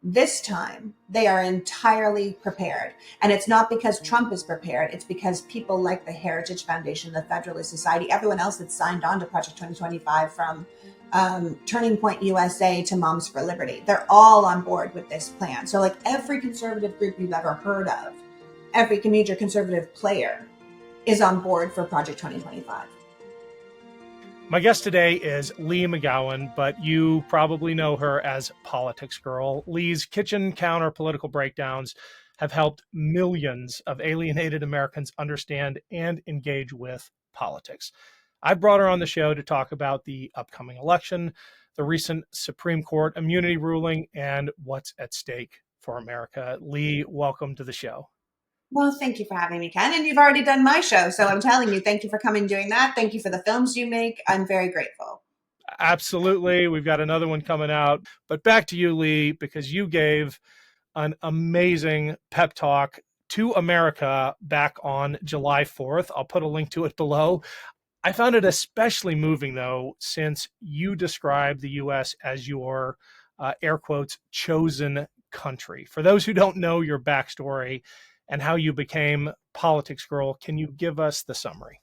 This time, they are entirely prepared. And it's not because Trump is prepared, it's because people like the Heritage Foundation, the Federalist Society, everyone else that's signed on to Project 2025, from Turning Point USA to Moms for Liberty, they're all on board with this plan. So, like, every conservative group you've ever heard of, every major conservative player is on board for Project 2025. My guest today is Leigh McGowan, but you probably know her as PoliticsGirl. Leigh's kitchen counter political breakdowns have helped millions of alienated Americans understand and engage with politics. I brought her on the show to talk about the upcoming election, the recent Supreme Court immunity ruling, and what's at stake for America. Leigh, welcome to the show. Well, thank you for having me, Ken. And you've already done my show. So I'm telling you, thank you for coming doing that. Thank you for the films you make. I'm very grateful. Absolutely. We've got another one coming out. But back to you, Leigh, because you gave an amazing pep talk to America back on July 4th. I'll put a link to it below. I found it especially moving, though, since you described the U.S. as your, air quotes, chosen country. For those who don't know your backstory and how you became PoliticsGirl, can you give us the summary?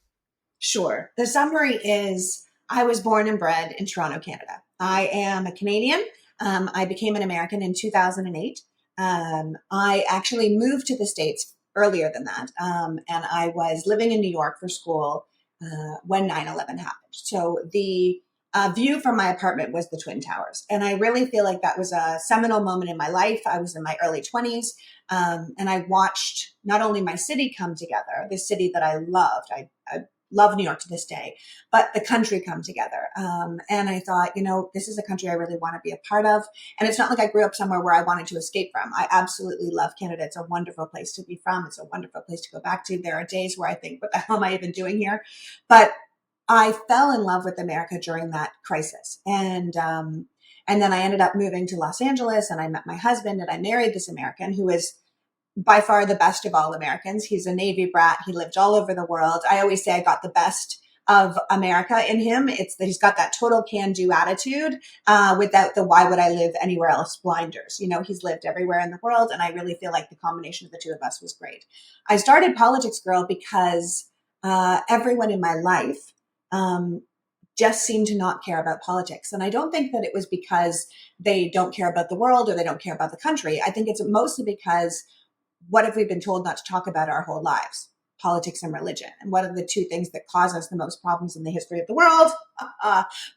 Sure. The summary is I was born and bred in Toronto, Canada. I am a Canadian. I became an American in 2008. I actually moved to the States earlier than that. And I was living in New York for school when 9/11 happened. So the view from my apartment was the Twin Towers. And I really feel like that was a seminal moment in my life. I was in my early 20s. And I watched not only my city come together, this city that I loved. I love New York to this day, but the country come together. And I thought, this is a country I really want to be a part of. And it's not like I grew up somewhere where I wanted to escape from. I absolutely love Canada. It's a wonderful place to be from. It's a wonderful place to go back to. There are days where I think, what the hell am I even doing here? But I fell in love with America during that crisis. And then I ended up moving to Los Angeles, and I met my husband, and I married this American who is by far the best of all Americans. He's a Navy brat. He lived all over the world. I always say I got the best of America in him. It's that he's got that total can-do attitude without the why would I live anywhere else blinders. He's lived everywhere in the world, and I really feel like the combination of the two of us was great. I started PoliticsGirl because everyone in my life just seemed to not care about politics. And I don't think that it was because they don't care about the world or they don't care about the country. I think it's mostly because what have we been told not to talk about our whole lives? Politics and religion. And what are the two things that cause us the most problems in the history of the world?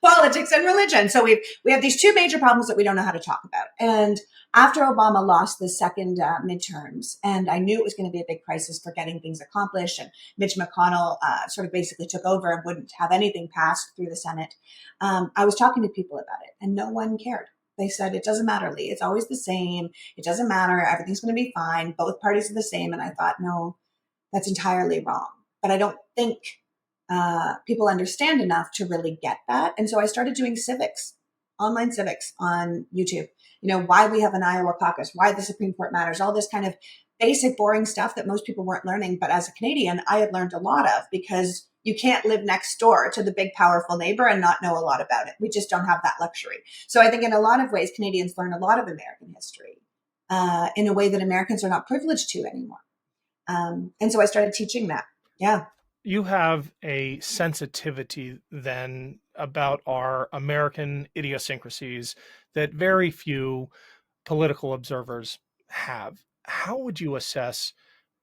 Politics and religion. So we have these two major problems that we don't know how to talk about. And after Obama lost the second midterms, and I knew it was going to be a big crisis for getting things accomplished, and Mitch McConnell sort of basically took over and wouldn't have anything passed through the Senate, I was talking to people about it, and no one cared. They said, it doesn't matter, Leigh. It's always the same. It doesn't matter. Everything's going to be fine. Both parties are the same. And I thought, no, that's entirely wrong. But I don't think people understand enough to really get that. And so I started doing civics, online civics on YouTube. Why we have an Iowa caucus, why the Supreme Court matters, all this kind of basic, boring stuff that most people weren't learning. But as a Canadian, I had learned a lot of, because you can't live next door to the big, powerful neighbor and not know a lot about it. We just don't have that luxury. So I think in a lot of ways, Canadians learn a lot of American history in a way that Americans are not privileged to anymore. And so I started teaching that. Yeah. You have a sensitivity then about our American idiosyncrasies that very few political observers have. How would you assess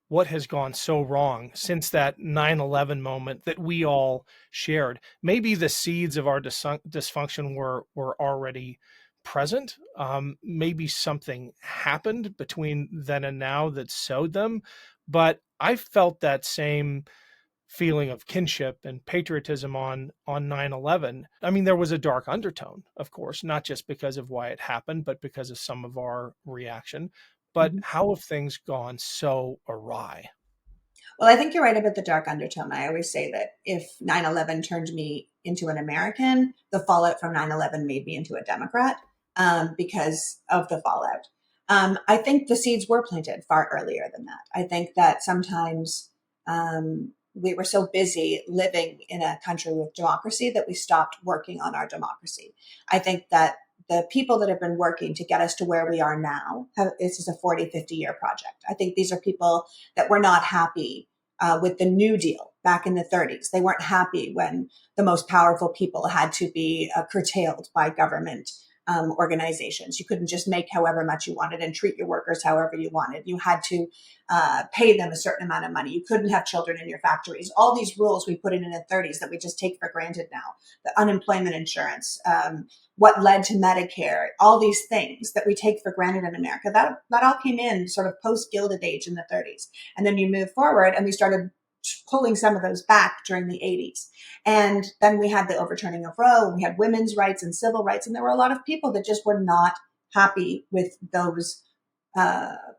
what has gone so wrong since that 9/11 moment that we all shared? Maybe the seeds of our dysfunction were already present. Maybe something happened between then and now that sowed them. But I felt that same feeling of kinship and patriotism on 9/11. I mean, there was a dark undertone, of course, not just because of why it happened, but because of some of our reaction. But how have things gone so awry? Well, I think you're right about the dark undertone. I always say that if 9/11 turned me into an American, the fallout from 9/11 made me into a Democrat because of the fallout. I think the seeds were planted far earlier than that. I think that sometimes we were so busy living in a country with democracy that we stopped working on our democracy. I think that the people that have been working to get us to where we are now, this is a 40, 50-year project. I think these are people that were not happy with the New Deal back in the 30s. They weren't happy when the most powerful people had to be curtailed by government organizations. You couldn't just make however much you wanted and treat your workers however you wanted. You had to pay them a certain amount of money. You couldn't have children in your factories. All these rules we put in the 30s that we just take for granted now. The unemployment insurance, what led to Medicare, all these things that we take for granted in America, that all came in sort of post-Gilded Age in the 30s. And then you move forward and we started pulling some of those back during the 80s. And then we had the overturning of Roe, and we had women's rights and civil rights. And there were a lot of people that just were not happy with those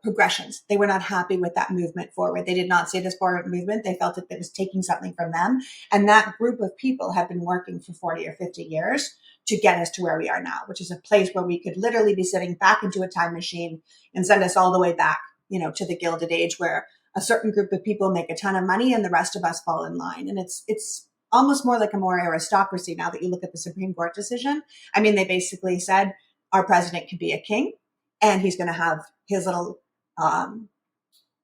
progressions. They were not happy with that movement forward. They did not see this forward movement. They felt that it was taking something from them. And that group of people have been working for 40 or 50 years to get us to where we are now, which is a place where we could literally be sitting back into a time machine and send us all the way back, to the Gilded Age, where a certain group of people make a ton of money and the rest of us fall in line. And it's almost more like a more aristocracy now that you look at the Supreme Court decision. I mean, they basically said our president could be a king and he's going to have his little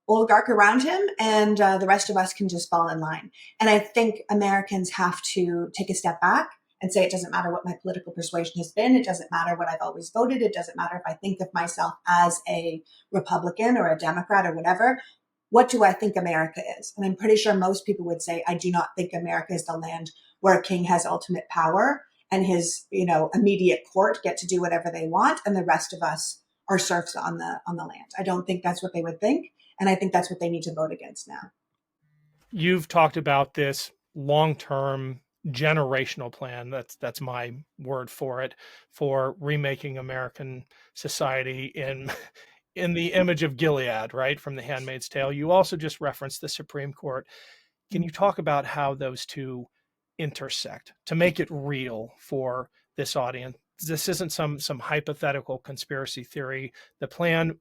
oligarch around him, and the rest of us can just fall in line. And I think Americans have to take a step back and say, it doesn't matter what my political persuasion has been. It doesn't matter what I've always voted. It doesn't matter if I think of myself as a Republican or a Democrat or whatever. What do I think America is? And I'm pretty sure most people would say, I do not think America is the land where a king has ultimate power and his, immediate court get to do whatever they want, and the rest of us are serfs on the land. I don't think that's what they would think. And I think that's what they need to vote against now. You've talked about this long-term generational plan. That's my word for it, for remaking American society in the image of Gilead, right? From The Handmaid's Tale. You also just referenced the Supreme Court. Can you talk about how those two intersect to make it real for this audience? This isn't some hypothetical conspiracy theory. The plan,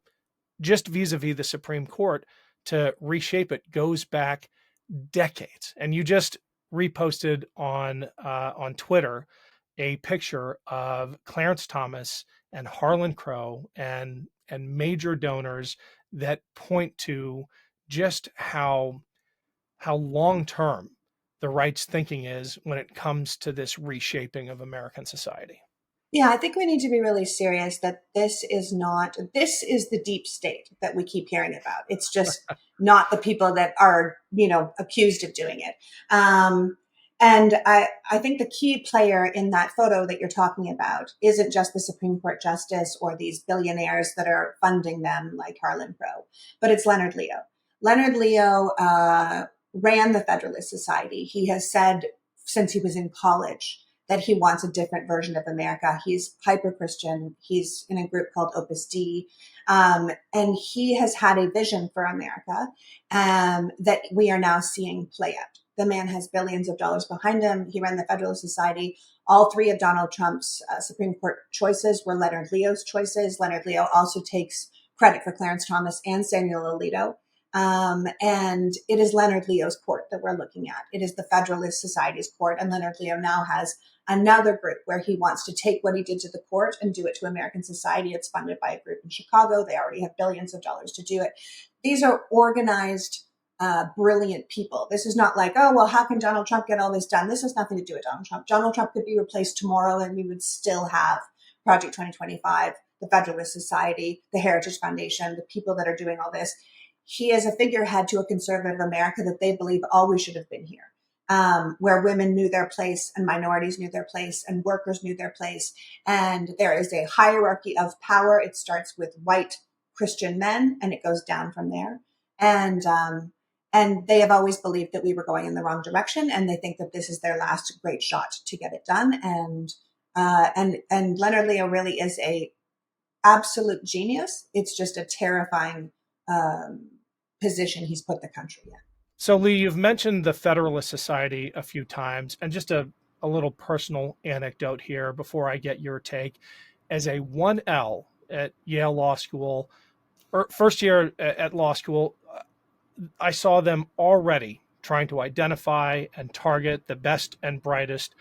just vis-a-vis the Supreme Court, to reshape it goes back decades. And you just reposted on Twitter a picture of Clarence Thomas and Harlan Crow and major donors that point to just how long-term the right's thinking is when it comes to this reshaping of American society. Yeah, I think we need to be really serious that this is the deep state that we keep hearing about. It's just not the people that are, accused of doing it. And I think the key player in that photo that you're talking about isn't just the Supreme Court justice or these billionaires that are funding them like Harlan Crow, but it's Leonard Leo. Leonard Leo ran the Federalist Society. He has said since he was in college that he wants a different version of America. He's hyper-Christian. He's in a group called Opus Dei. And he has had a vision for America that we are now seeing play out. The man has billions of dollars behind him. He ran the Federalist Society. All three of Donald Trump's Supreme Court choices were Leonard Leo's choices. Leonard Leo also takes credit for Clarence Thomas and Samuel Alito. And it is Leonard Leo's court that we're looking at. It is the Federalist Society's court. And Leonard Leo now has another group where he wants to take what he did to the court and do it to American society. It's funded by a group in Chicago. They already have billions of dollars to do it. These are organized, brilliant people. This is not like, oh, well, how can Donald Trump get all this done? This has nothing to do with Donald Trump. Donald Trump could be replaced tomorrow and we would still have Project 2025, the Federalist Society, the Heritage Foundation, the people that are doing all this. He is a figurehead to a conservative America that they believe always should have been here, where women knew their place and minorities knew their place and workers knew their place. And there is a hierarchy of power. It starts with white Christian men and it goes down from there. And they have always believed that we were going in the wrong direction. And they think that this is their last great shot to get it done. And Leonard Leo really is a absolute genius. It's just a terrifying position he's put the country in. So, Leigh, you've mentioned the Federalist Society a few times, and just a little personal anecdote here before I get your take. As a 1L at Yale Law School, or first year at law school, I saw them already trying to identify and target the best and brightest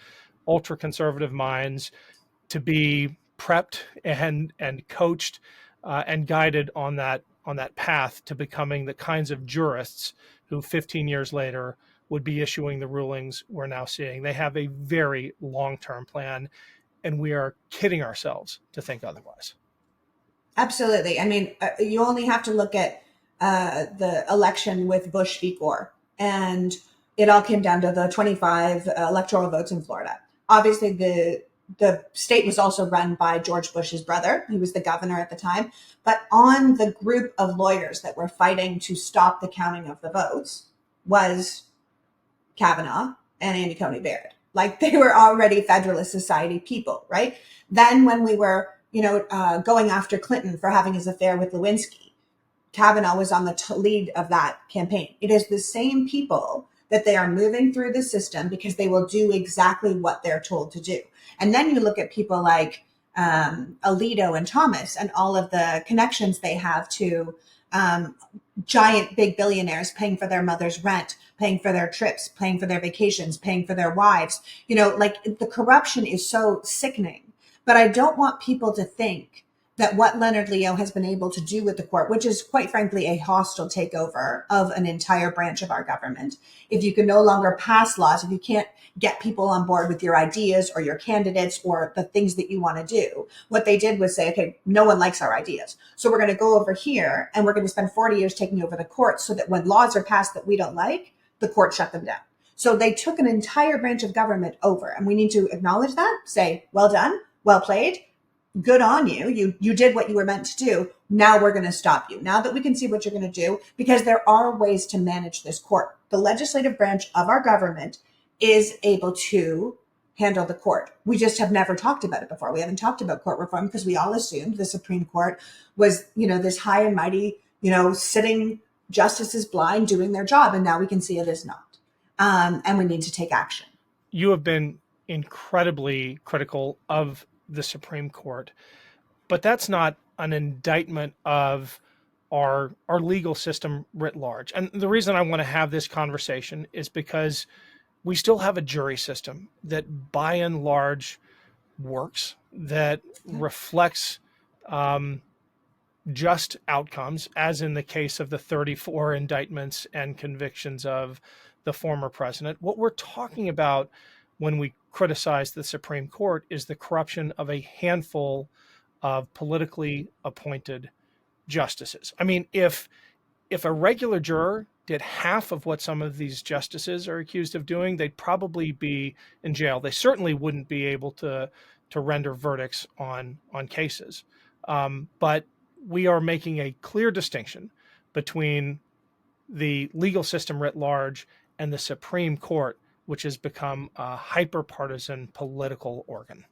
ultra-conservative minds to be prepped and coached and guided on that path to becoming the kinds of jurists who 15 years later would be issuing the rulings we're now seeing. They have a very long-term plan, and we are kidding ourselves to think otherwise. Absolutely. I mean, you only have to look at the election with Bush v. Gore, and it all came down to the 25 electoral votes in Florida. Obviously, the state was also run by George Bush's brother. He was the governor at the time. But on the group of lawyers that were fighting to stop the counting of the votes was Kavanaugh and Amy Coney Barrett. Like, they were already Federalist Society people, right? Then when we were, going after Clinton for having his affair with Lewinsky, Kavanaugh was on the lead of that campaign. It is the same people that they are moving through the system because they will do exactly what they're told to do. And then you look at people like Alito and Thomas and all of the connections they have to giant big billionaires paying for their mother's rent, paying for their trips, paying for their vacations, paying for their wives. Like, the corruption is so sickening. But I don't want people to think that what Leonard Leo has been able to do with the court, which is quite frankly a hostile takeover of an entire branch of our government, if you can no longer pass laws, if you can't get people on board with your ideas or your candidates or the things that you want to do, what they did was say, okay, no one likes our ideas. So we're going to go over here and we're going to spend 40 years taking over the court so that when laws are passed that we don't like, the court shut them down. So they took an entire branch of government over, and we need to acknowledge that, say, well done, well played, good on you. You did what you were meant to do. Now we're going to stop you. Now that we can see what you're going to do, because there are ways to manage this court. The legislative branch of our government is able to handle the court. We just have never talked about it before. We haven't talked about court reform because we all assumed the Supreme Court was, this high and mighty, sitting justices blind doing their job. And now we can see it is not. And we need to take action. You have been incredibly critical of the Supreme Court, but that's not an indictment of our legal system writ large. And the reason I want to have this conversation is because we still have a jury system that by and large works, that reflects just outcomes, as in the case of the 34 indictments and convictions of the former president. What we're talking about when we criticize the Supreme Court is the corruption of a handful of politically appointed justices. I mean, if a regular juror did half of what some of these justices are accused of doing, they'd probably be in jail. They certainly wouldn't be able to render verdicts on cases. But we are making a clear distinction between the legal system writ large and the Supreme Court, which has become a hyper-partisan political organ.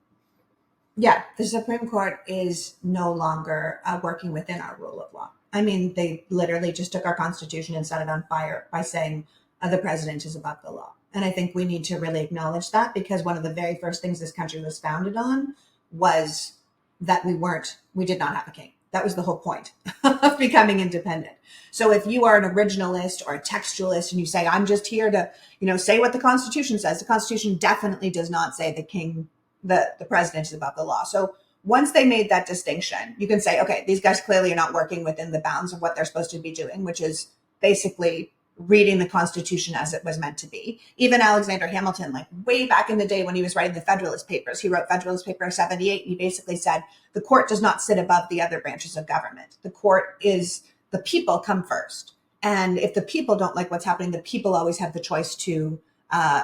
Yeah, the Supreme Court is no longer working within our rule of law. I mean, they literally just took our Constitution and set it on fire by saying the president is above the law. And I think we need to really acknowledge that, because one of the very first things this country was founded on was that we did not have a king. That was the whole point of becoming independent. So if you are an originalist or a textualist and you say, I'm just here to, say what the Constitution says, the Constitution definitely does not say the king, the president is above the law. So once they made that distinction, you can say, okay, these guys clearly are not working within the bounds of what they're supposed to be doing, which is basically reading the Constitution as it was meant to be. Even Alexander Hamilton, like way back in the day when he was writing the Federalist Papers, he wrote Federalist Paper 78, and he basically said, the court does not sit above the other branches of government. The court is, the people come first. And if the people don't like what's happening, the people always have the choice to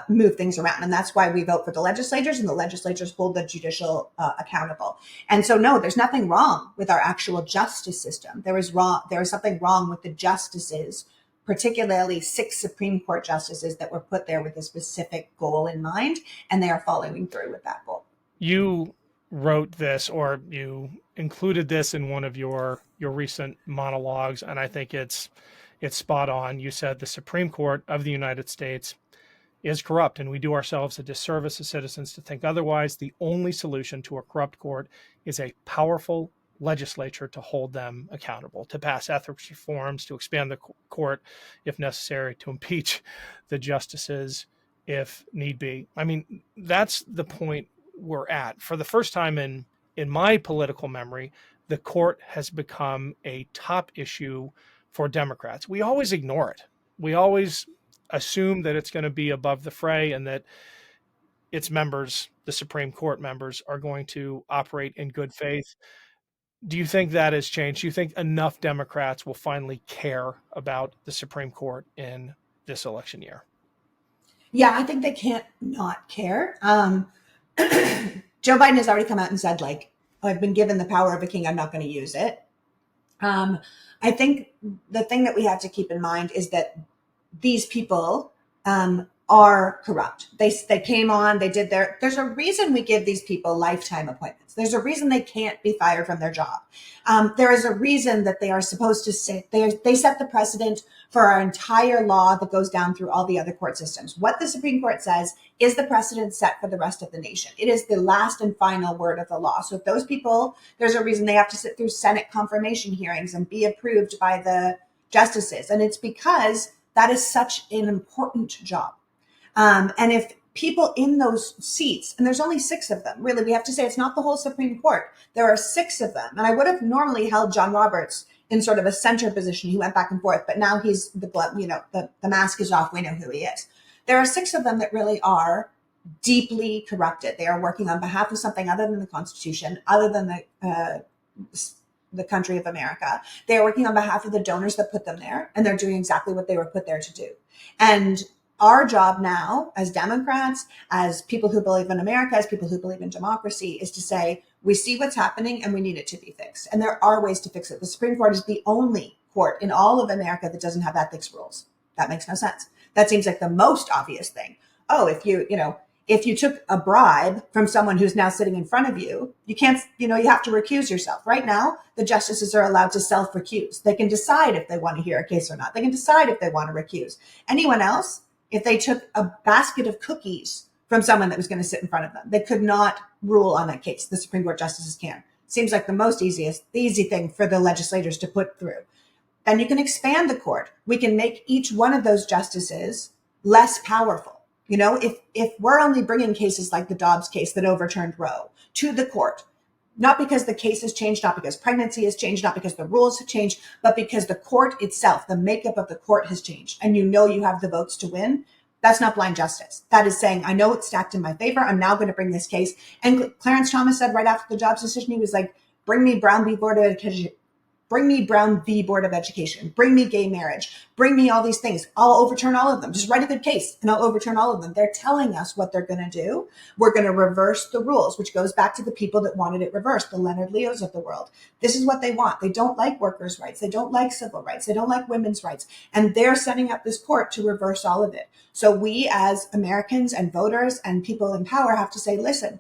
move things around. And that's why we vote for the legislators, and the legislators hold the judicial accountable. And so, no, there's nothing wrong with our actual justice system. There is something wrong with the justices, particularly 6 Supreme Court justices that were put there with a specific goal in mind, and they are following through with that goal. You wrote this, or you included this in one of your recent monologues, and I think it's spot on. You said the Supreme Court of the United States is corrupt, and we do ourselves a disservice as citizens to think otherwise. The only solution to a corrupt court is a powerful legislature to hold them accountable, to pass ethics reforms, to expand the court if necessary, to impeach the justices if need be. I mean, that's the point we're at. For the first time in in my political memory, the court has become a top issue for Democrats. We always ignore it. We always assume that it's going to be above the fray and that its members, the Supreme Court members, are going to operate in good faith. Do you think that has changed? Do you think enough Democrats will finally care about the Supreme Court in this election year? Yeah, I think they can't not care. Joe Biden has already come out and said, like, oh, I've been given the power of a king. I'm not going to use it. Um, I think the thing that we have to keep in mind is that these people are corrupt. They came on, they did there's a reason we give these people lifetime appointments. There's a reason they can't be fired from their job. There is a reason that they are supposed to sit. They set the precedent for our entire law that goes down through all the other court systems. What the Supreme Court says is the precedent set for the rest of the nation. It is the last and final word of the law. So if those people, there's a reason they have to sit through Senate confirmation hearings and be approved by the justices. And it's because that is such an important job. And if people in those seats, and there's only 6 of them, really, we have to say it's not the whole Supreme Court. There are 6 of them. And I would have normally held John Roberts in sort of a center position. He went back and forth, but now he's the mask is off. We know who he is. There are 6 of them that really are deeply corrupted. They are working on behalf of something other than the Constitution, other than the country of America. They are working on behalf of the donors that put them there, and they're doing exactly what they were put there to do. And our job now, as Democrats, as people who believe in America, as people who believe in democracy, is to say, we see what's happening and we need it to be fixed. And there are ways to fix it. The Supreme Court is the only court in all of America that doesn't have ethics rules. That makes no sense. That seems like the most obvious thing. Oh, if you took a bribe from someone who's now sitting in front of you, you can't, you have to recuse yourself. Right now, the justices are allowed to self-recuse. They can decide if they want to hear a case or not. They can decide if they want to recuse. Anyone else, if they took a basket of cookies from someone that was going to sit in front of them, they could not rule on that case. The Supreme Court justices can. Seems like the easy thing for the legislators to put through. Then you can expand the court. We can make each one of those justices less powerful. If we're only bringing cases like the Dobbs case that overturned Roe to the court, not because the case has changed, not because pregnancy has changed, not because the rules have changed, but because the court itself, the makeup of the court has changed, and you have the votes to win, that's not blind justice. That is saying, I know it's stacked in my favor. I'm now going to bring this case. And Clarence Thomas said right after the Dobbs decision, he was like, bring me Brown v. Board of Education. Bring me Brown v. Board of Education. Bring me gay marriage. Bring me all these things. I'll overturn all of them. Just write a good case and I'll overturn all of them. They're telling us what they're going to do. We're going to reverse the rules, which goes back to the people that wanted it reversed, the Leonard Leos of the world. This is what they want. They don't like workers' rights. They don't like civil rights. They don't like women's rights. And they're setting up this court to reverse all of it. So we as Americans and voters and people in power have to say, listen,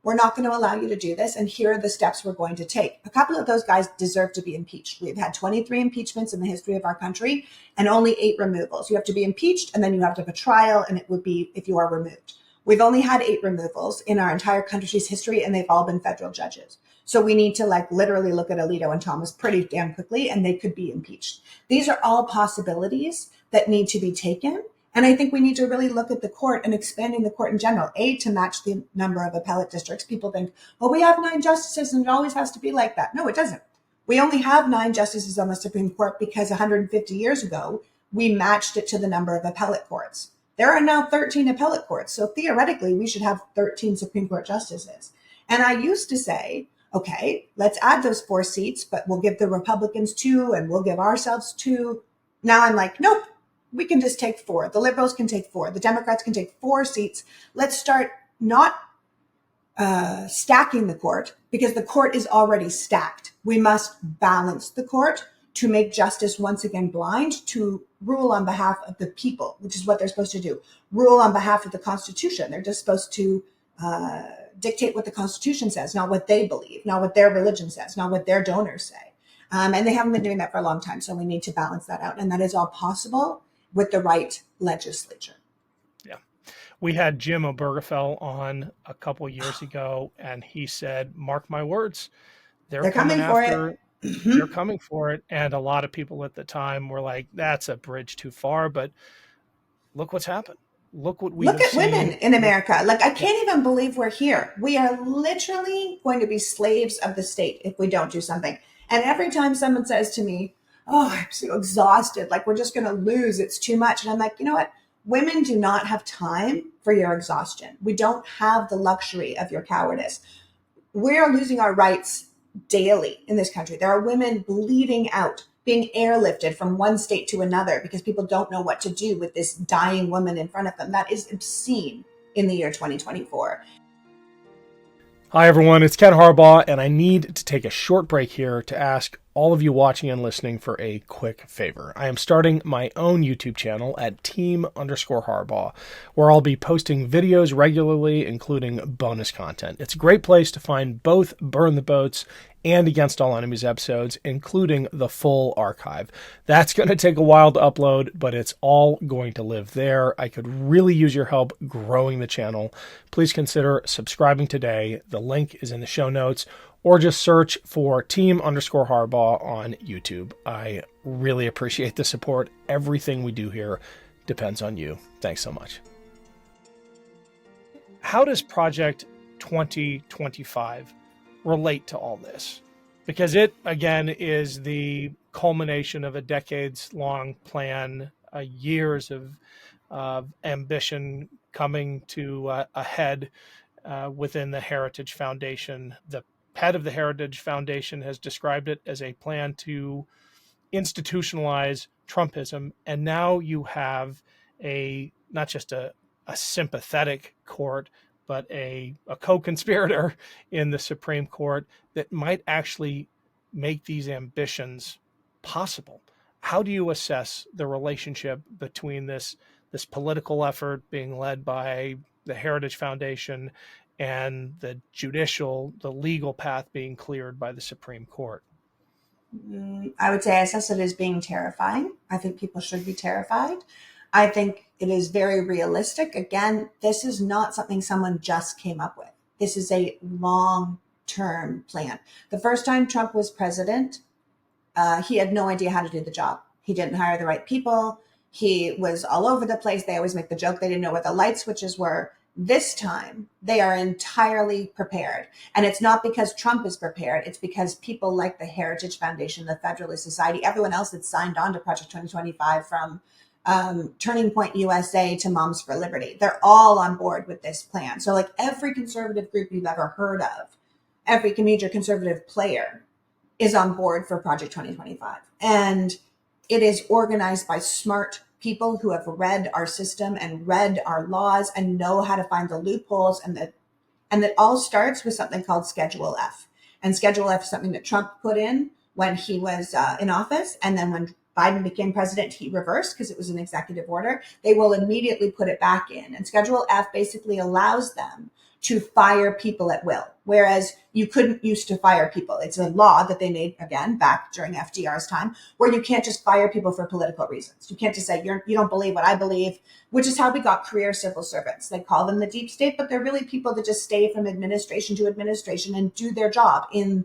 we're not going to allow you to do this. And here are the steps we're going to take. A couple of those guys deserve to be impeached. We've had 23 impeachments in the history of our country and only 8 removals. You have to be impeached and then you have to have a trial, and it would be if you are removed. We've only had 8 removals in our entire country's history, and they've all been federal judges. So we need to literally look at Alito and Thomas pretty damn quickly, and they could be impeached. These are all possibilities that need to be taken. And I think we need to really look at the court and expanding the court in general, to match the number of appellate districts. People think, well, we have 9 justices and it always has to be like that. No, it doesn't. We only have 9 justices on the Supreme Court because 150 years ago, we matched it to the number of appellate courts. There are now 13 appellate courts. So theoretically, we should have 13 Supreme Court justices. And I used to say, okay, let's add those 4 seats, but we'll give the Republicans 2 and we'll give ourselves 2. Now I'm like, nope. We can just take 4. The liberals can take 4. The Democrats can take 4 seats. Let's start not stacking the court, because the court is already stacked. We must balance the court to make justice once again blind, to rule on behalf of the people, which is what they're supposed to do. Rule on behalf of the Constitution. They're just supposed to dictate what the Constitution says, not what they believe, not what their religion says, not what their donors say. And they haven't been doing that for a long time. So we need to balance that out. And that is all possible with the right legislature. Yeah. We had Jim Obergefell on a couple years ago, and he said, mark my words, they're coming for after it. They're coming for it. And a lot of people at the time were like, that's a bridge too far. But look what's happened. look what we Look have at women seen. in America. Like, I Yeah. can't even believe we're here. We are literally going to be slaves of the state if we don't do something. And every time someone says to me, "Oh, I'm so exhausted, like we're just going to lose, it's too much." And I'm like, you know what? Women do not have time for your exhaustion. We don't have the luxury of your cowardice. We are losing our rights daily in this country. There are women bleeding out, being airlifted from one state to another because people don't know what to do with this dying woman in front of them. That is obscene in the year 2024. Hi, everyone. It's Ken Harbaugh, and I need to take a short break here to ask all of you watching and listening for a quick favor. I am starting my own YouTube channel at team_Harbaugh, where I'll be posting videos regularly, including bonus content. It's a great place to find both Burn the Boats and Against All Enemies episodes, including the full archive. That's going to take a while to upload, but it's all going to live there. I could really use your help growing the channel. Please consider subscribing today. The link is in the show notes, or just search for team_Harbaugh on YouTube. I really appreciate the support. Everything we do here depends on you. Thanks so much. How does Project 2025 relate to all this? Because it, again, is the culmination of a decades-long plan, years of ambition coming to a head within the Heritage Foundation. The head of the Heritage Foundation has described it as a plan to institutionalize Trumpism, and now you have a not just a sympathetic court, but a co-conspirator in the Supreme Court that might actually make these ambitions possible. How do you assess the relationship between this political effort being led by the Heritage Foundation and the legal path being cleared by the Supreme Court? I would say I assess it as being terrifying. I think people should be terrified. I think it is very realistic. Again, this is not something someone just came up with. This is a long term plan. The first time Trump was president, he had no idea how to do the job. He didn't hire the right people. He was all over the place. They always make the joke they didn't know where the light switches were. This time, they are entirely prepared. And it's not because Trump is prepared. It's because people like the Heritage Foundation, the Federalist Society, everyone else that signed on to Project 2025, from Turning Point USA to Moms for Liberty, they're all on board with this plan. So, like, every conservative group you've ever heard of, every major conservative player is on board for Project 2025. And it is organized by smart people who have read our system and read our laws and know how to find the loopholes. And that all starts with something called Schedule F. And Schedule F is something that Trump put in when he was in office. And then when Biden became president, he reversed because it was an executive order. They will immediately put it back in. And Schedule F basically allows them to fire people at will, whereas you couldn't used to fire people. It's a law that they made, again, back during FDR's time, where you can't just fire people for political reasons. You can't just say, you don't believe what I believe, which is how we got career civil servants. They call them the deep state, but they're really people that just stay from administration to administration and do their job in,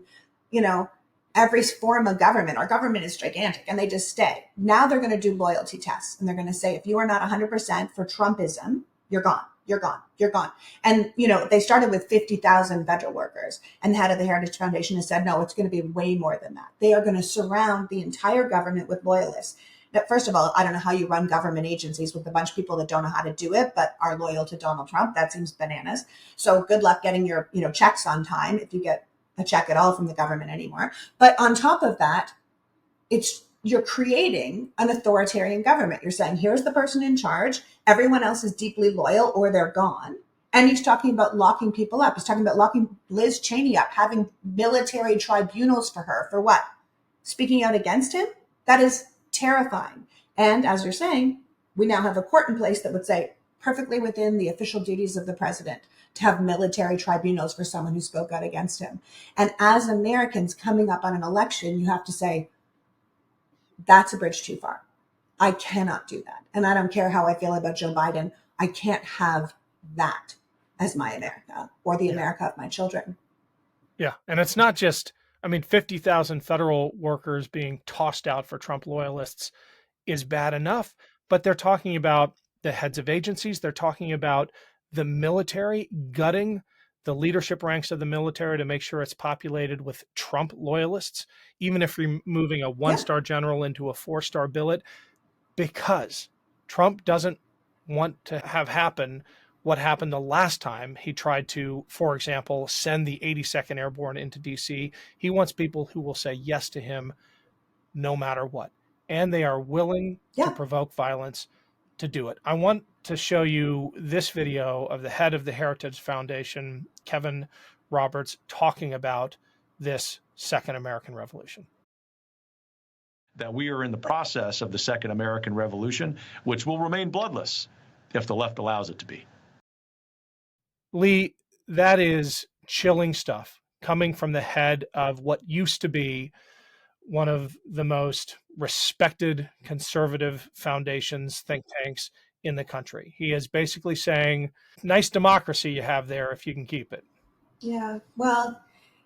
every form of government. Our government is gigantic and they just stay. Now they're going to do loyalty tests, and they're going to say, if you are not 100% for Trumpism, you're gone. You're gone. You're gone. And, they started with 50,000 federal workers, and the head of the Heritage Foundation has said, no, it's going to be way more than that. They are going to surround the entire government with loyalists. Now, first of all, I don't know how you run government agencies with a bunch of people that don't know how to do it, but are loyal to Donald Trump. That seems bananas. So good luck getting your, checks on time, if you get a check at all from the government anymore. But on top of that, you're creating an authoritarian government. You're saying, here's the person in charge. Everyone else is deeply loyal or they're gone. And he's talking about locking people up. He's talking about locking Liz Cheney up, having military tribunals for her. For what? Speaking out against him? That is terrifying. And as you're saying, we now have a court in place that would say, perfectly within the official duties of the president to have military tribunals for someone who spoke out against him. And as Americans coming up on an election, you have to say, that's a bridge too far. I cannot do that. And I don't care how I feel about Joe Biden. I can't have that as my America or the America of my children. Yeah. And it's not just, 50,000 federal workers being tossed out for Trump loyalists is bad enough, but they're talking about the heads of agencies. They're talking about the military, gutting the leadership ranks of the military to make sure it's populated with Trump loyalists, even if removing a Yeah. one-star general into a four-star billet, because Trump doesn't want to have happen what happened the last time he tried to, for example, send the 82nd Airborne into DC. He wants people who will say yes to him no matter what. And they are willing to Yeah. provoke violence to do it. I want to show you this video of the head of the Heritage Foundation, Kevin Roberts, talking about this Second American Revolution. That we are in the process of the Second American Revolution, which will remain bloodless if the left allows it to be. Leigh, that is chilling stuff coming from the head of what used to be one of the most respected conservative foundations, think tanks in the country. He is basically saying, nice democracy you have there if you can keep it. Yeah. Well,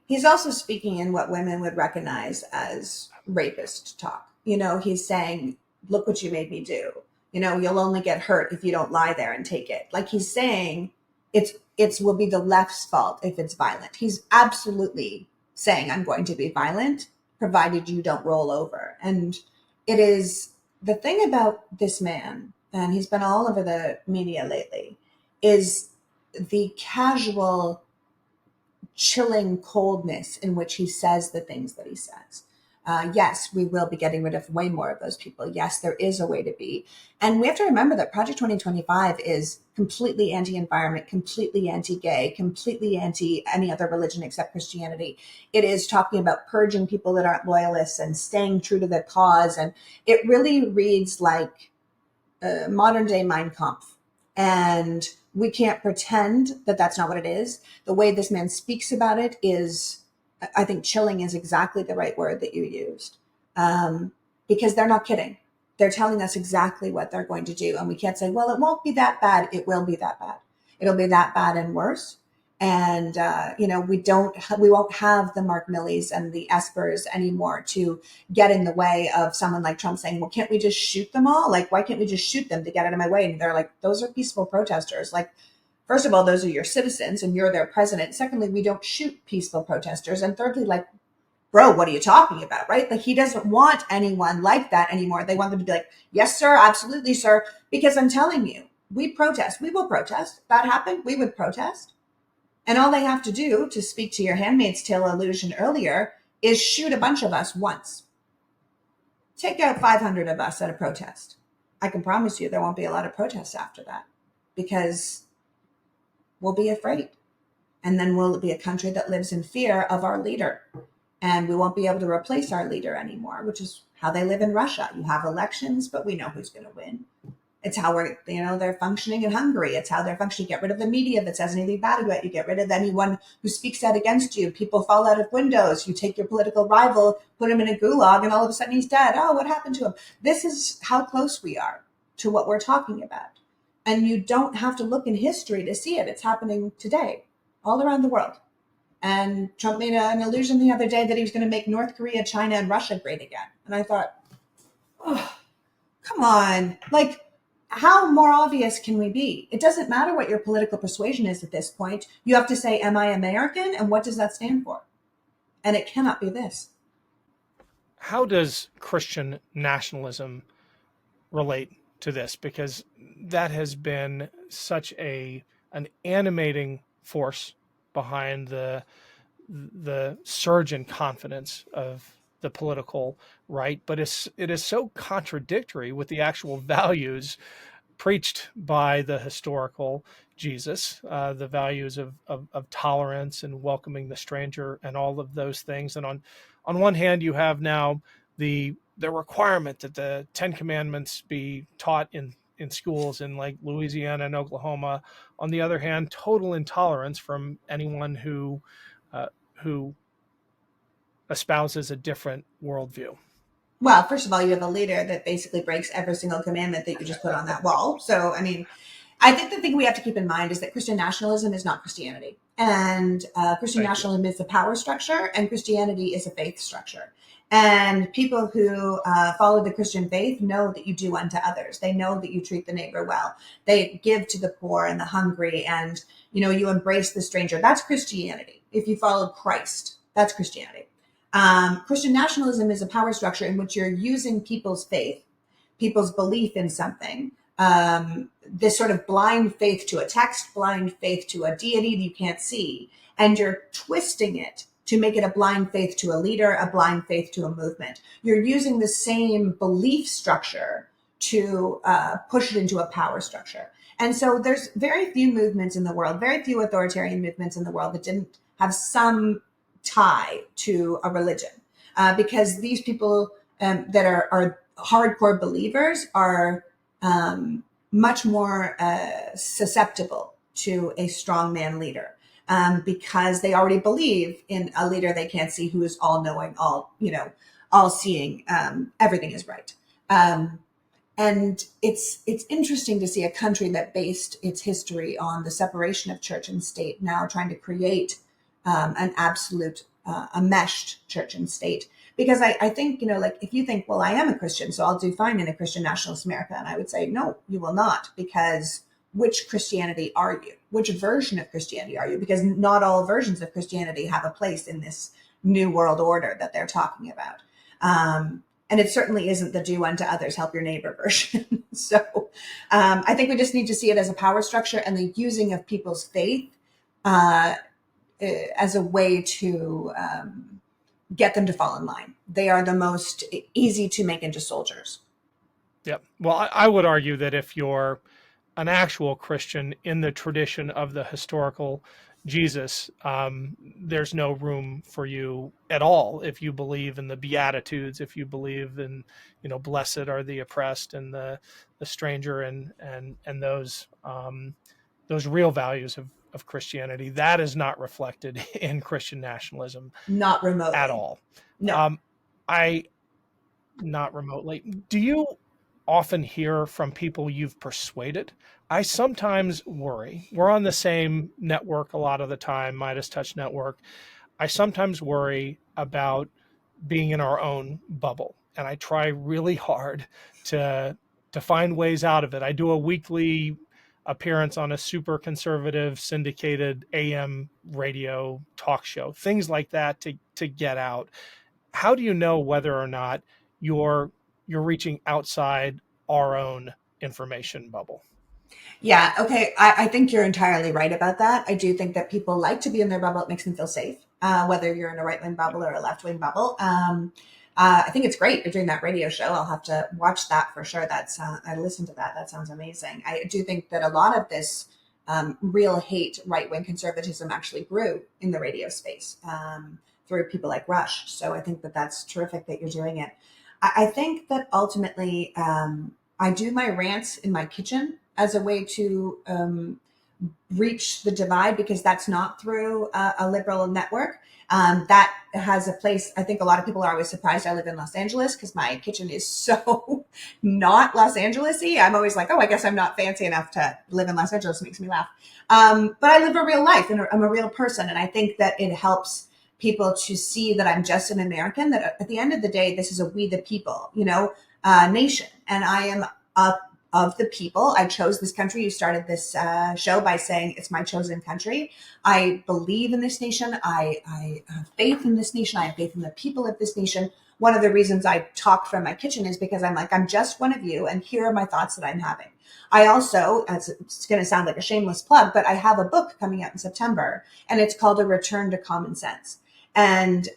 he's also speaking in what women would recognize as rapist talk. He's saying, look what you made me do. You'll only get hurt if you don't lie there and take it. Like he's saying it's will be the left's fault if it's violent. He's absolutely saying I'm going to be violent provided you don't roll over. And it is the thing about this man, and he's been all over the media lately, is the casual chilling coldness in which he says the things that he says. Yes, we will be getting rid of way more of those people. Yes, there is a way to be. And we have to remember that Project 2025 is completely anti-environment, completely anti-gay, completely anti any other religion except Christianity. It is talking about purging people that aren't loyalists and staying true to their cause. And it really reads like modern day Mein Kampf. And we can't pretend that that's not what it is. The way this man speaks about it is, I think chilling is exactly the right word that you used, because they're not kidding. They're telling us exactly what they're going to do. And we can't say, well, it won't be that bad. It will be that bad. It'll be that bad and worse. And, we won't have the Mark Millies and the Espers anymore to get in the way of someone like Trump saying, well, can't we just shoot them all? Like, why can't we just shoot them to get out of my way? And they're like, those are peaceful protesters. Like, first of all, those are your citizens and you're their president. Secondly, we don't shoot peaceful protesters. And thirdly, like, bro, what are you talking about? Right? Like, he doesn't want anyone like that anymore. They want them to be like, yes, sir. Absolutely, sir. Because I'm telling you, we protest. We will protest. If that happened, we would protest. And all they have to do, to speak to your Handmaid's Tale allusion earlier, is shoot a bunch of us once. Take out 500 of us at a protest. I can promise you there won't be a lot of protests after that, because we'll be afraid. And then we'll be a country that lives in fear of our leader. And we won't be able to replace our leader anymore, which is how they live in Russia. You have elections, but we know who's going to win. It's how they're functioning in Hungary. It's how they're functioning. You get rid of the media that says anything bad about you. Get rid of anyone who speaks out against you. People fall out of windows. You take your political rival, put him in a gulag, and all of a sudden he's dead. Oh, what happened to him? This is how close we are to what we're talking about. And you don't have to look in history to see it. It's happening today, all around the world. And Trump made an allusion the other day that he was going to make North Korea, China, and Russia great again. And I thought, oh, come on. Like, how more obvious can we be? It doesn't matter what your political persuasion is at this point. You have to say, am I American? And what does that stand for? And it cannot be this. How does Christian nationalism relate to this? Because that has been such an animating force behind the surge in confidence of the political right, but it is so contradictory with the actual values preached by the historical Jesus, the values of tolerance and welcoming the stranger and all of those things. And on one hand, you have now the requirement that the Ten Commandments be taught in schools in like Louisiana and Oklahoma. On the other hand, total intolerance from anyone who espouses a different worldview. Well, first of all, you have a leader that basically breaks every single commandment that you just put on that wall. So, I mean, I think the thing we have to keep in mind is that Christian nationalism is not Christianity. And Christian nationalism is a power structure, and Christianity is a faith structure. And people who follow the Christian faith know that you do unto others. They know that you treat the neighbor well. They give to the poor and the hungry, and you embrace the stranger. That's Christianity. If you follow Christ, that's Christianity. Christian nationalism is a power structure in which you're using people's faith, people's belief in something, this sort of blind faith to a text, blind faith to a deity that you can't see, and you're twisting it to make it a blind faith to a leader, a blind faith to a movement. You're using the same belief structure to push it into a power structure. And so there's very few movements in the world, very few authoritarian movements in the world that didn't have some tie to a religion, because these people that are hardcore believers are much more susceptible to a strongman leader. Because they already believe in a leader they can't see, who is all knowing, all seeing, everything is right. And it's interesting to see a country that based its history on the separation of church and state now trying to create an absolute, a meshed church and state. Because I think, if you think, well, I am a Christian, so I'll do fine in a Christian nationalist America. And I would say, no, you will not, because which Christianity are you? Which version of Christianity are you? Because not all versions of Christianity have a place in this new world order that they're talking about. And it certainly isn't the do unto others, help your neighbor version. So I think we just need to see it as a power structure and the using of people's faith as a way to get them to fall in line. They are the most easy to make into soldiers. Yeah. Well, I would argue that if you're an actual Christian in the tradition of the historical Jesus, there's no room for you at all if you believe in the Beatitudes, if you believe in, blessed are the oppressed and the stranger and those real values of Christianity. That is not reflected in Christian nationalism. Not remotely. At all. No. Not remotely. Do you often hear from people you've persuaded? I sometimes worry. We're on the same network a lot of the time, Midas Touch Network. I sometimes worry about being in our own bubble, and I try really hard to find ways out of it. I do a weekly appearance on a super conservative syndicated AM radio talk show, things like that to get out. How do you know whether or not you're reaching outside our own information bubble? Yeah. Okay. I think you're entirely right about that. I do think that people like to be in their bubble. It makes them feel safe, whether you're in a right-wing bubble or a left-wing bubble. I think it's great you're doing that radio show. I'll have to watch that for sure. I listened to that. That sounds amazing. I do think that a lot of this real hate, right-wing conservatism actually grew in the radio space through people like Rush. So I think that that's terrific that you're doing it. I think that ultimately I do my rants in my kitchen as a way to reach the divide, because that's not through a liberal network. That has a place. I think a lot of people are always surprised I live in Los Angeles because my kitchen is so not Los Angeles-y. I'm always like, oh, I guess I'm not fancy enough to live in Los Angeles. It makes me laugh. But I live a real life and I'm a real person. And I think that it helps people to see that I'm just an American, that at the end of the day, this is a we the people, nation. And I am of the people. I chose this country. You started this show by saying it's my chosen country. I believe in this nation. I have faith in this nation. I have faith in the people of this nation. One of the reasons I talk from my kitchen is because I'm just one of you, and here are my thoughts that I'm having. I also, as it's going to sound like a shameless plug, but I have a book coming out in September, and it's called A Return to Common Sense. And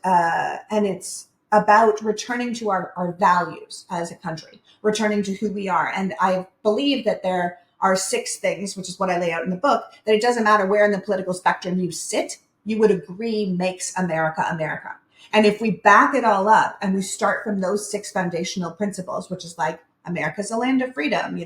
it's about returning to our values as a country, returning to who we are. And I believe that there are 6 things, which is what I lay out in the book, that it doesn't matter where in the political spectrum you sit, you would agree makes America America. And if we back it all up and we start from those 6 foundational principles, which is like America's a land of freedom,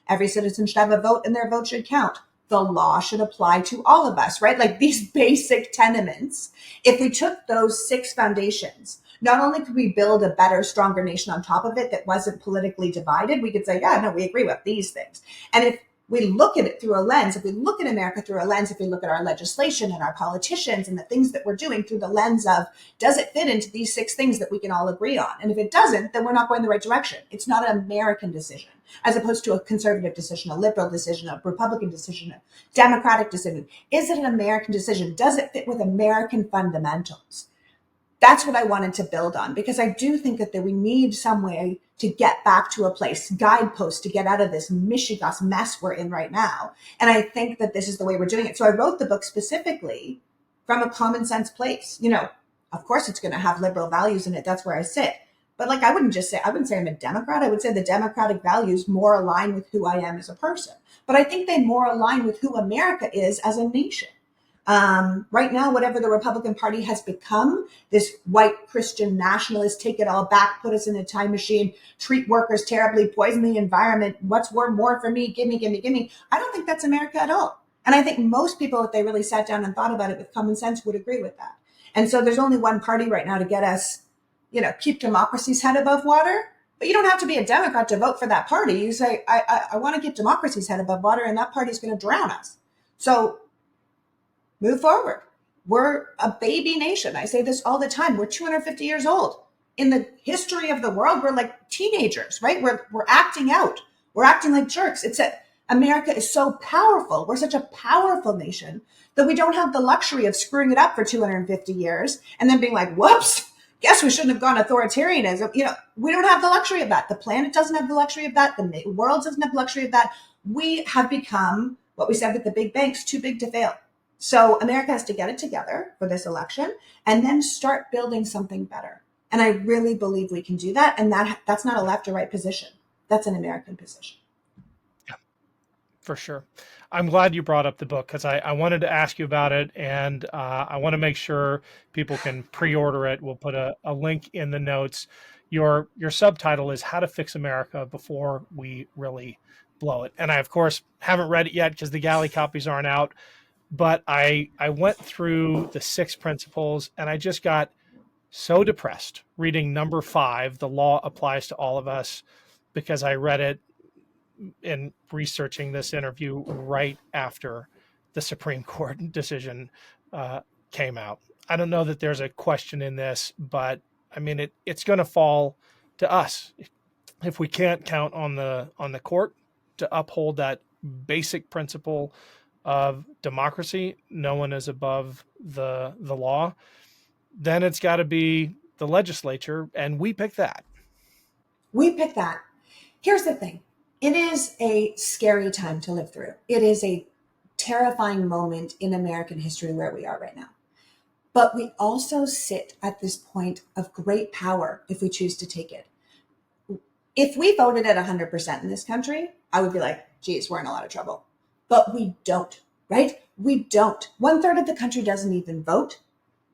every citizen should have a vote and their vote should count. The law should apply to all of us, right? Like these basic tenements. If we took those 6 foundations, not only could we build a better, stronger nation on top of it that wasn't politically divided, we could say, yeah, no, we agree with these things. And if we look at it through a lens, if we look at America through a lens, if we look at our legislation and our politicians and the things that we're doing through the lens of, does it fit into these 6 things that we can all agree on? And if it doesn't, then we're not going the right direction. It's not an American decision, as opposed to a conservative decision, a liberal decision, a Republican decision, a Democratic decision. Is it an American decision? Does it fit with American fundamentals? That's what I wanted to build on, because I do think that we need some way to get back to a place, guideposts to get out of this mishigas mess we're in right now. And I think that this is the way we're doing it. So I wrote the book specifically from a common sense place. Of course it's going to have liberal values in it. That's where I sit. But I wouldn't say I'm a Democrat. I would say the Democratic values more align with who I am as a person. But I think they more align with who America is as a nation. Right now, whatever the Republican Party has become, this white Christian nationalist, take it all back, put us in a time machine, treat workers terribly, poison the environment, what's more for me, gimme. I don't think that's America at all. And I think most people, if they really sat down and thought about it with common sense, would agree with that. And so there's only one party right now to get us, keep democracy's head above water. But you don't have to be a Democrat to vote for that party. You say, I want to get democracy's head above water, and that party's going to drown us. So move forward. We're a baby nation. I say this all the time. We're 250 years old. In the history of the world, we're like teenagers, right? We're acting out. We're acting like jerks. It's that America is so powerful. We're such a powerful nation that we don't have the luxury of screwing it up for 250 years and then being like, whoops, guess we shouldn't have gone authoritarianism. We don't have the luxury of that. The planet doesn't have the luxury of that. The world doesn't have the luxury of that. We have become, what we said with the big banks, too big to fail. So America has to get it together for this election and then start building something better. And I really believe we can do that. And that's not a left or right position. That's an American position. Yeah, for sure. I'm glad you brought up the book, because I wanted to ask you about it, and I want to make sure people can pre-order it. We'll put a link in the notes. Your subtitle is How to Fix America Before We Really Blow It. And I, of course, haven't read it yet because the galley copies aren't out. But I went through the 6 principles, and I just got so depressed reading number 5, the law applies to all of us, because I read it in researching this interview right after the Supreme Court decision came out. I don't know that there's a question in this, but I mean, it's going to fall to us if we can't count on the court to uphold that basic principle of democracy. No one is above the law. Then it's got to be the legislature, and we pick that. We pick that. Here's the thing. It is a scary time to live through. It is a terrifying moment in American history where we are right now. But we also sit at this point of great power if we choose to take it. If we voted at 100% in this country, I would be like, geez, we're in a lot of trouble. But we don't, right? We don't. 1/3 of the country doesn't even vote.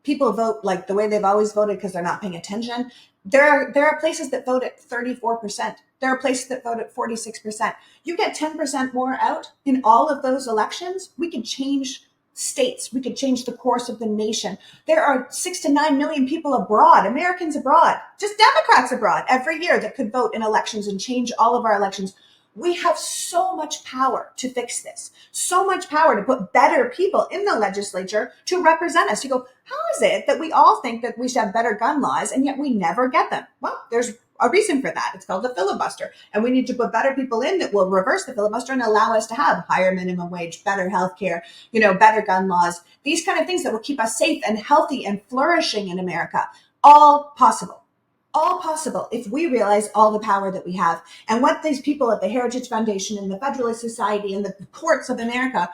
People vote like the way they've always voted because they're not paying attention. There are places that vote at 34%. There are places that vote at 46%. You get 10% more out in all of those elections, we could change states. We could change the course of the nation. There are 6 to 9 million people abroad, Americans abroad, just Democrats abroad every year that could vote in elections and change all of our elections. We have so much power to fix this, so much power to put better people in the legislature to represent us. You go, how is it that we all think that we should have better gun laws and yet we never get them? Well, there's a reason for that. It's called the filibuster. And we need to put better people in that will reverse the filibuster and allow us to have higher minimum wage, better healthcare, better gun laws, these kind of things that will keep us safe and healthy and flourishing in America. All possible if we realize all the power that we have. And what these people at the Heritage Foundation and the Federalist Society and the courts of America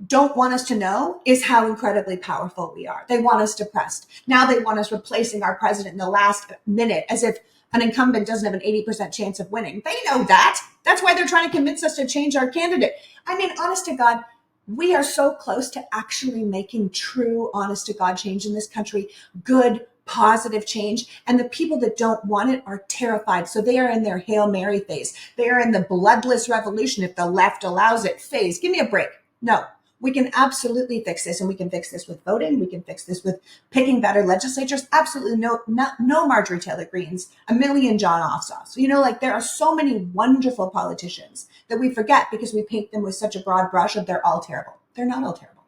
don't want us to know is how incredibly powerful we are. They want us depressed. Now they want us replacing our president in the last minute as if an incumbent doesn't have an 80% chance of winning. They know that. That's why they're trying to convince us to change our candidate. I mean, honest to God, we are so close to actually making true, honest to God change in this country, good, positive change. And the people that don't want it are terrified. So they are in their Hail Mary phase. They are in the bloodless revolution, if the left allows it, phase. Give me a break. No, We can absolutely fix this, and we can fix this with voting. We can fix this with picking better legislatures. Absolutely no Marjorie Taylor Greenes, a million John Ossoffs. Like there are so many wonderful politicians that we forget because we paint them with such a broad brush of they're all terrible. They're not all terrible.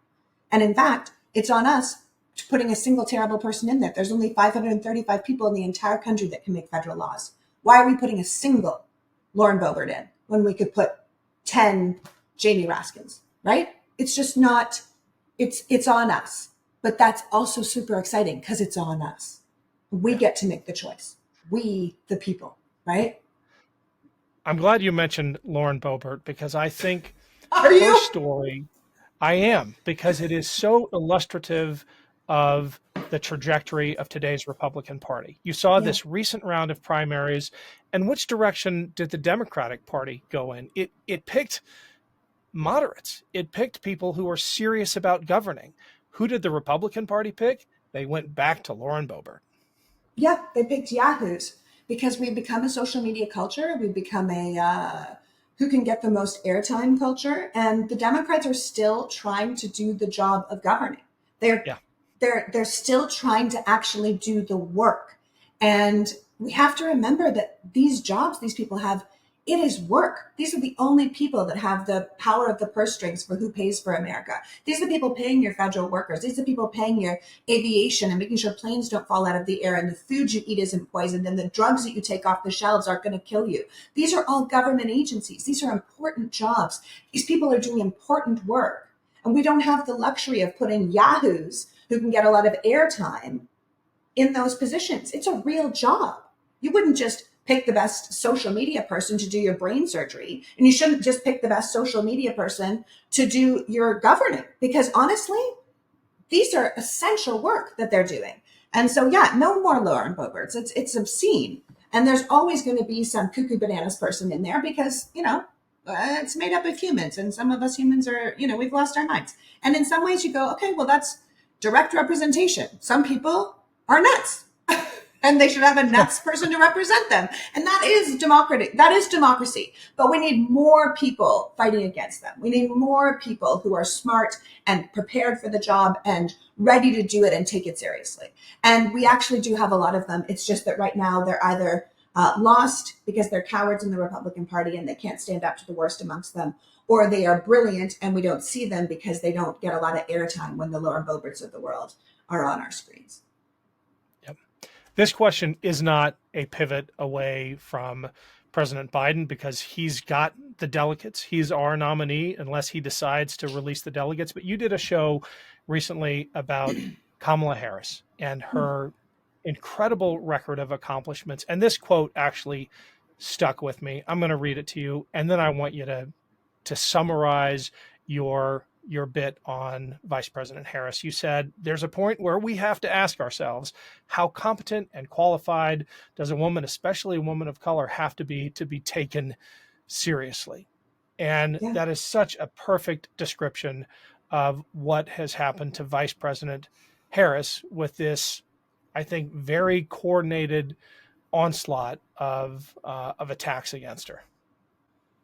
And in fact, it's on us putting a single terrible person in there. There's only 535 people in the entire country that can make federal laws. Why are we putting a single Lauren Boebert in when we could put 10 Jamie Raskins, right? It's just not, it's on us. But that's also super exciting because it's on us. We get to make the choice. We, the people, right? I'm glad you mentioned Lauren Boebert because I think Are her you? story, I am, because it is so illustrative of the trajectory of today's Republican Party. You saw this recent round of primaries, and which direction did the Democratic Party go in? It picked moderates. It picked people who are serious about governing. Who did the Republican Party pick? They went back to Lauren Boebert. Yeah, they picked yahoos because we've become a social media culture. We've become a who can get the most airtime culture, and the Democrats are still trying to do the job of governing. They're still trying to actually do the work, and we have to remember that these jobs these people have, it is work. These are the only people that have the power of the purse strings for who pays for America. These are the people paying your federal workers. These are the people paying your aviation and making sure planes don't fall out of the air and the food you eat isn't poisoned and the drugs that you take off the shelves aren't going to kill you. These are all government agencies. These are important jobs. These people are doing important work. And we don't have the luxury of putting yahoos who can get a lot of airtime in those positions. It's a real job. You wouldn't just pick the best social media person to do your brain surgery. And you shouldn't just pick the best social media person to do your governing, because honestly, these are essential work that they're doing. And so, yeah, no more Lauren Boeberts. It's obscene. And there's always going to be some cuckoo bananas person in there because, it's made up of humans. And some of us humans are, we've lost our minds. And in some ways you go, okay, well, that's direct representation. Some people are nuts. And they should have a nuts person to represent them. And that is democratic. That is democracy. But we need more people fighting against them. We need more people who are smart and prepared for the job and ready to do it and take it seriously. And we actually do have a lot of them. It's just that right now they're either lost because they're cowards in the Republican Party and they can't stand up to the worst amongst them, or they are brilliant and we don't see them because they don't get a lot of airtime when the Lauren Boeberts of the world are on our screens. This question is not a pivot away from President Biden because he's got the delegates. He's our nominee unless he decides to release the delegates. But you did a show recently about Kamala Harris and her incredible record of accomplishments. And this quote actually stuck with me. I'm going to read it to you, and then I want you to summarize your bit on Vice President Harris. You said, there's a point where we have to ask ourselves, how competent and qualified does a woman, especially a woman of color, have to be taken seriously? And that is such a perfect description of what has happened to Vice President Harris with this, I think, very coordinated onslaught of attacks against her.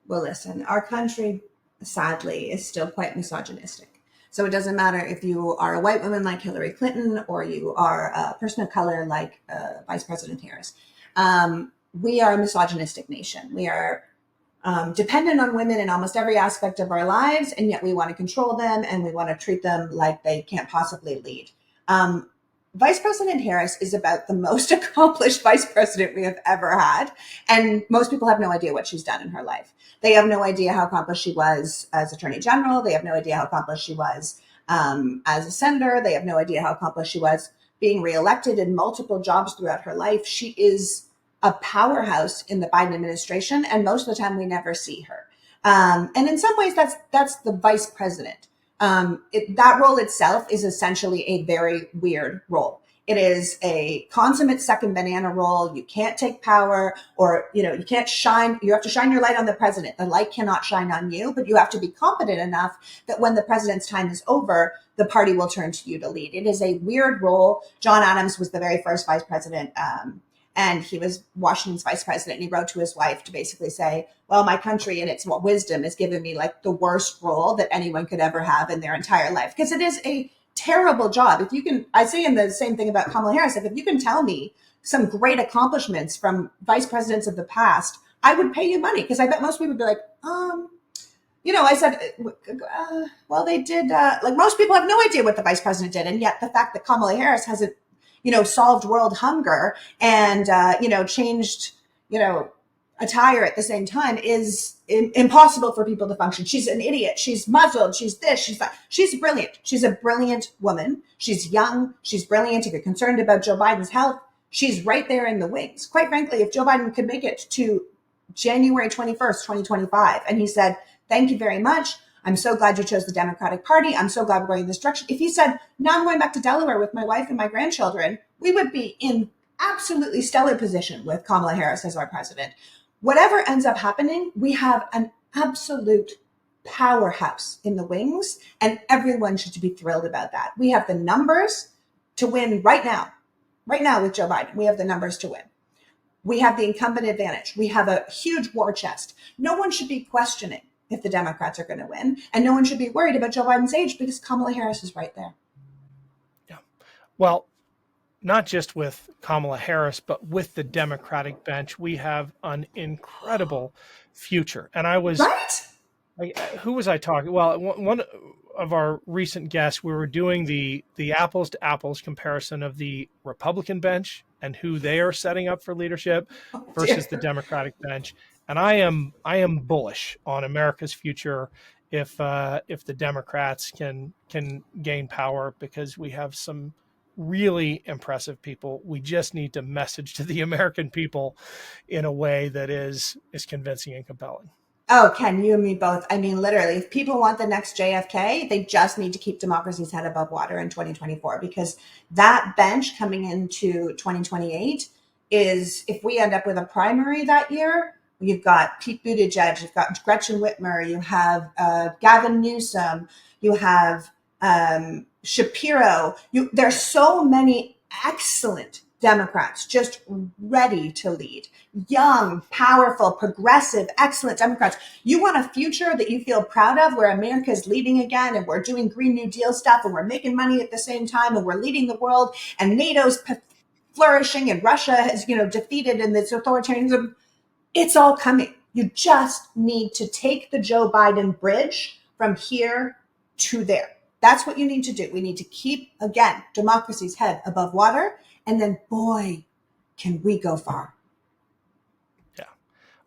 Well, listen, our country, sadly, is still quite misogynistic. So it doesn't matter if you are a white woman like Hillary Clinton or you are a person of color like Vice President Harris. We are a misogynistic nation. We are dependent on women in almost every aspect of our lives, and yet we want to control them and we want to treat them like they can't possibly lead. Vice President Harris is about the most accomplished vice president we have ever had. And most people have no idea what she's done in her life. They have no idea how accomplished she was as Attorney General. They have no idea how accomplished she was as a senator. They have no idea how accomplished she was being reelected in multiple jobs throughout her life. She is a powerhouse in the Biden administration, and most of the time we never see her. And in some ways, that's the vice president. That role itself is essentially a very weird role. It is a consummate second banana role. You can't take power, or, you can't shine. You have to shine your light on the president. The light cannot shine on you, but you have to be competent enough that when the president's time is over, the party will turn to you to lead. It is a weird role. John Adams was the very first vice president And he was Washington's vice president. And he wrote to his wife to basically say, well, my country in its wisdom has given me like the worst role that anyone could ever have in their entire life. Because it is a terrible job. If you can, I say in the same thing about Kamala Harris, if you can tell me some great accomplishments from vice presidents of the past, I would pay you money. Because I bet most people would be like, I said, well, they did, like most people have no idea what the vice president did. And yet the fact that Kamala Harris hasn't, solved world hunger and, changed, attire at the same time is impossible for people to function. She's an idiot. She's muzzled. She's this. She's that. She's brilliant. She's a brilliant woman. She's young. She's brilliant. If you're concerned about Joe Biden's health, she's right there in the wings. Quite frankly, if Joe Biden could make it to January 21st, 2025, and he said, thank you very much. I'm so glad you chose the Democratic Party. I'm so glad we're going in this direction. If he said, now I'm going back to Delaware with my wife and my grandchildren, we would be in absolutely stellar position with Kamala Harris as our president. Whatever ends up happening, we have an absolute powerhouse in the wings, and everyone should be thrilled about that. We have the numbers to win right now with Joe Biden. We have the numbers to win. We have the incumbent advantage. We have a huge war chest. No one should be questioning if the Democrats are going to win, and no one should be worried about Joe Biden's age because Kamala Harris is right there. Yeah. Well, not just with Kamala Harris, but with the Democratic bench, we have an incredible future. And I was, who was I talking? Well, one of our recent guests, we were doing the apples to apples comparison of the Republican bench and who they are setting up for leadership versus the Democratic bench. And I am bullish on America's future if the Democrats can gain power, because we have some really impressive people. We just need to message to the American people in a way that is convincing and compelling. Oh, Ken, you and me both. I mean, literally, if people want the next JFK, they just need to keep democracy's head above water in 2024, because that bench coming into 2028 is, if we end up with a primary that year, you've got Pete Buttigieg, you've got Gretchen Whitmer, you have Gavin Newsom, you have Shapiro. There's so many excellent Democrats just ready to lead. Young, powerful, progressive, excellent Democrats. You want a future that you feel proud of, where America is leading again, and we're doing Green New Deal stuff, and we're making money at the same time, and we're leading the world, and NATO's flourishing, and Russia has, defeated in this authoritarianism. It's all coming. You just need to take the Joe Biden bridge from here to there. That's what you need to do. We need to keep, again, democracy's head above water. And then, boy, can we go far. Yeah.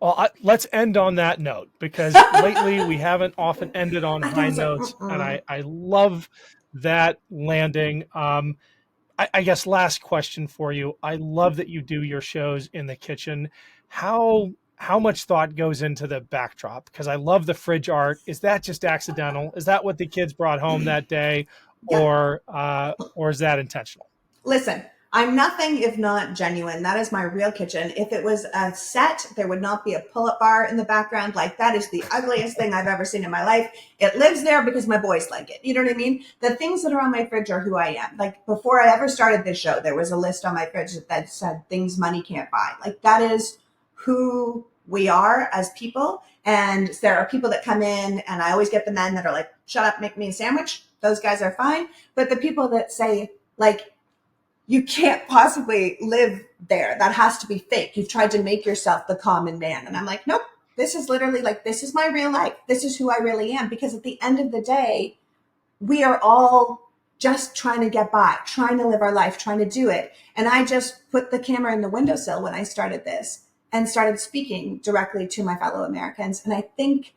Well, let's end on that note, because lately we haven't often ended on high notes. And I love that landing. I guess last question for you. I love that you do your shows in the kitchen. How much thought goes into the backdrop? Because I love the fridge art. Is that just accidental? Is that what the kids brought home that day? Yeah. Or is that intentional? Listen, I'm nothing if not genuine. That is my real kitchen. If it was a set, there would not be a pull-up bar in the background. Like, that is the ugliest thing I've ever seen in my life. It lives there because my boys like it. You know what I mean? The things that are on my fridge are who I am. Like, before I ever started this show, there was a list on my fridge that said things money can't buy. Like, that is who we are as people. And there are people that come in, and I always get the men that are like, shut up, make me a sandwich. Those guys are fine. But the people that say, like, you can't possibly live there, that has to be fake. You've tried to make yourself the common man. And I'm like, nope, this is literally like, this is my real life. This is who I really am. Because at the end of the day, we are all just trying to get by, trying to live our life, trying to do it. And I just put the camera in the windowsill when I started this and started speaking directly to my fellow Americans. And I think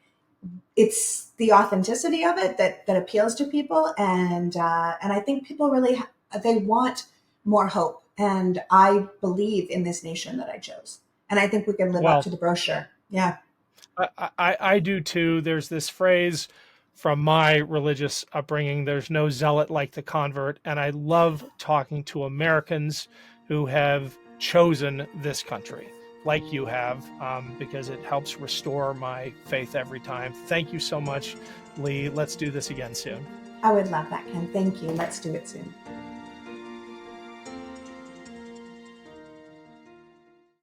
it's the authenticity of it that appeals to people. And I think people really, they want more hope. And I believe in this nation that I chose. And I think we can live up to the brochure. Yeah. I do too. There's this phrase from my religious upbringing: there's no zealot like the convert. And I love talking to Americans who have chosen this country, like you have, because it helps restore my faith every time. Thank you so much, Leigh. Let's do this again soon. I would love that, Ken. Thank you. Let's do it soon.